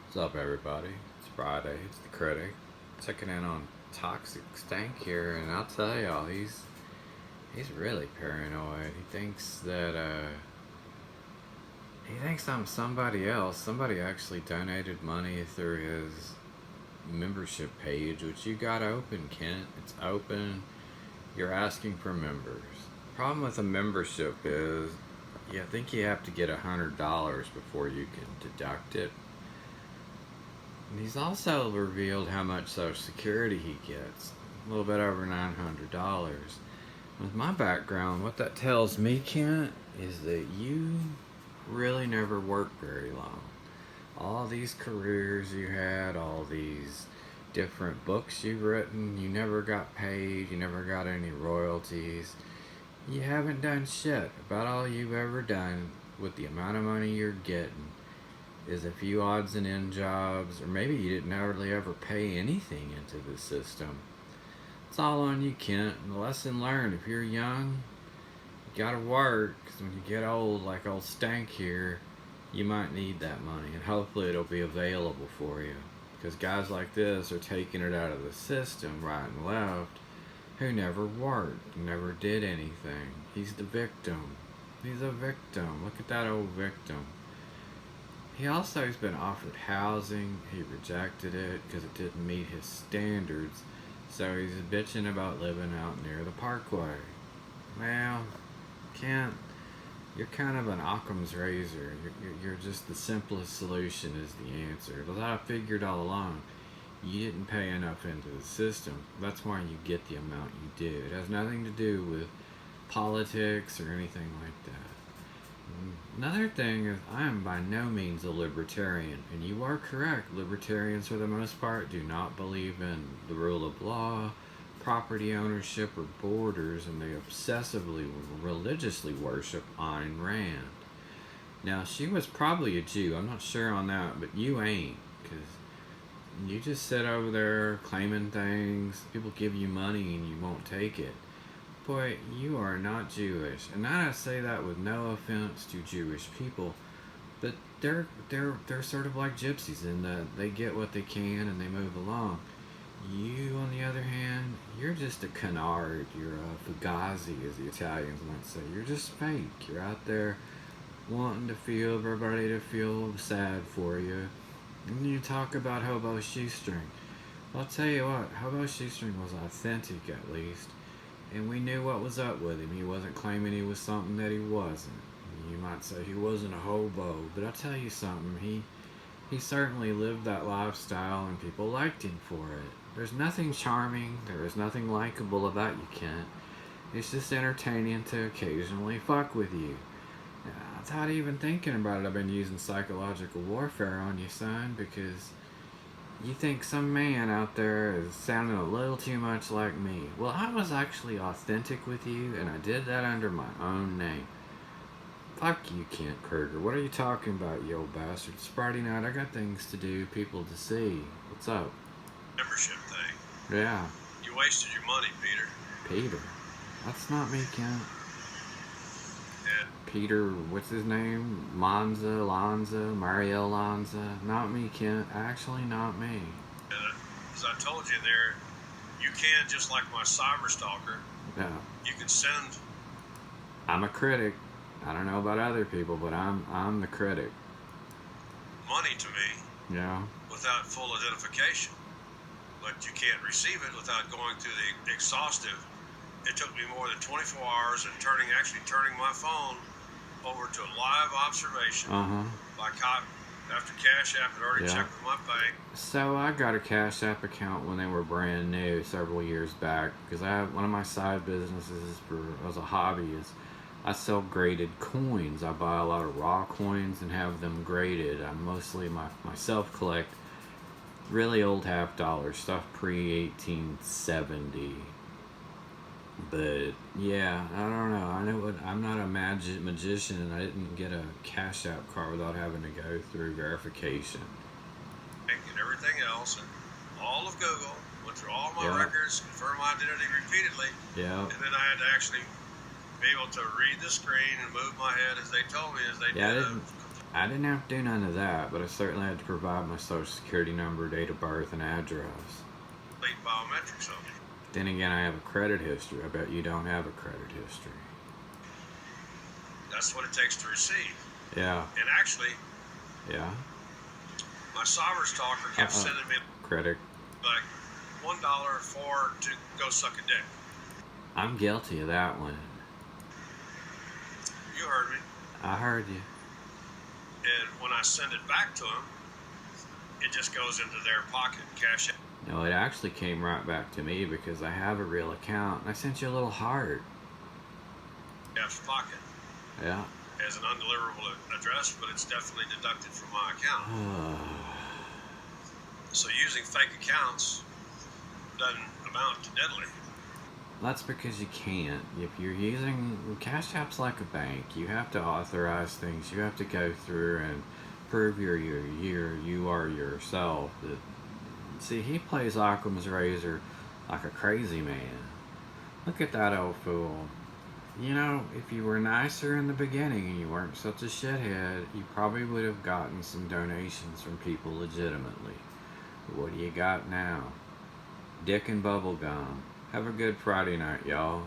What's up, everybody? It's Friday. It's the critic checking in on Toxic Stank here, and I'll tell y'all, he's really paranoid. He thinks I'm somebody else. Somebody actually donated money through his membership page, which you got open, Kent. It's open. You're asking for members. Problem with a membership is, I think you have to get $100 before you can deduct it. And he's also revealed how much Social Security he gets. A little bit over $900. With my background, what that tells me, Kent, is that you really never worked very long. All these careers you had, all these different books you've written, you never got paid, you never got any royalties. You haven't done shit. About all you've ever done with the amount of money you're getting is a few odds and end jobs, or maybe you didn't hardly ever pay anything into the system. It's all on you, Kent. And the lesson learned: if you're young, you gotta work, because when you get old, like old Stank here, you might need that money, and hopefully it'll be available for you. Because guys like this are taking it out of the system right and left, who never worked, never did anything. He's the victim. He's a victim. Look at that old victim. He also has been offered housing. He rejected it because it didn't meet his standards. So he's bitching about living out near the parkway. Well, Kent, you're kind of an Occam's razor. You're just the simplest solution is the answer. As I figured all along, you didn't pay enough into the system. That's why you get the amount you do. It has nothing to do with politics or anything like that. Another thing is, I am by no means a libertarian, and you are correct. Libertarians, for the most part, do not believe in the rule of law, property ownership, or borders, and they obsessively, religiously worship Ayn Rand. Now, she was probably a Jew. I'm not sure on that, but you ain't, because you just sit over there claiming things. People give you money and you won't take it. Boy, you are not Jewish, and I say that with no offense to Jewish people, but they're sort of like gypsies in that they get what they can and they move along. You, on the other hand, you're just a canard. You're a fugazi, as the Italians might say. You're just fake. You're out there wanting to feel everybody to feel sad for you, and you talk about Hobo Shoestring. Well, I'll tell you what, Hobo Shoestring was authentic, at least. And we knew what was up with him. He wasn't claiming he was something that he wasn't. You might say he wasn't a hobo, but I'll tell you something. He certainly lived that lifestyle, and people liked him for it. There's nothing charming. There is nothing likable about you, Kent. It's just entertaining to occasionally fuck with you. Without even thinking about it, I've been using psychological warfare on you, son, because you think some man out there is sounding a little too much like me. Well, I was actually authentic with you, and I did that under my own name. Fuck you, Kent Krueger. What are you talking about, you old bastard? It's Friday night. I got things to do, people to see. What's up? Membership thing. Yeah. You wasted your money, Peter. Peter? That's not me, Kent. Yeah. Peter, what's his name? Lanza, Mario Lanza. Not me, Kent. Actually, not me. And as I told you there, you can, just like my cyber stalker, Yeah. you can send I'm a critic. I don't know about other people, but I'm the critic. money to me Yeah. without full identification. But you can't receive it without going through the exhaustive. It took me more than 24 hours and turning my phone over to live observation. Like after Cash App had already checked with my bank. So I got a Cash App account when they were brand new several years back, because I have one of my side businesses as a hobby is I sell graded coins. I buy a lot of raw coins and have them graded. I mostly myself collect really old half dollar stuff pre-1870. But yeah, I don't know. I'm not a magician, and I didn't get a Cash App card without having to go through verification. And everything else, and all of Google, went through all my records, confirmed my identity repeatedly. Yeah. And then I had to actually be able to read the screen and move my head as they told me, as they did. I didn't have to do none of that, but I certainly had to provide my social security number, date of birth, and address. Complete biometrics on me. Then again, I have a credit history. I bet you don't have a credit history. That's what it takes to receive. Yeah. And actually, Yeah. my Sovereign Talker kept sending me Credit. like $1 for to go suck a dick. I'm guilty of that one. You heard me. I heard you. And when I send it back to them, it just goes into their pocket, cash out. No, it actually came right back to me because I have a real account. And I sent you a little heart. Jeff's pocket Yeah. as an undeliverable address, but it's definitely deducted from my account. So using fake accounts doesn't amount to deadly. That's because you can't. If you're using Cash App's like a bank, you have to authorize things. You have to go through and prove you are yourself. See, he plays Occam's razor like a crazy man. Look at that old fool. You know, if you were nicer in the beginning and you weren't such a shithead, you probably would have gotten some donations from people legitimately. But what do you got now? Dick and Bubblegum. Have a good Friday night, y'all.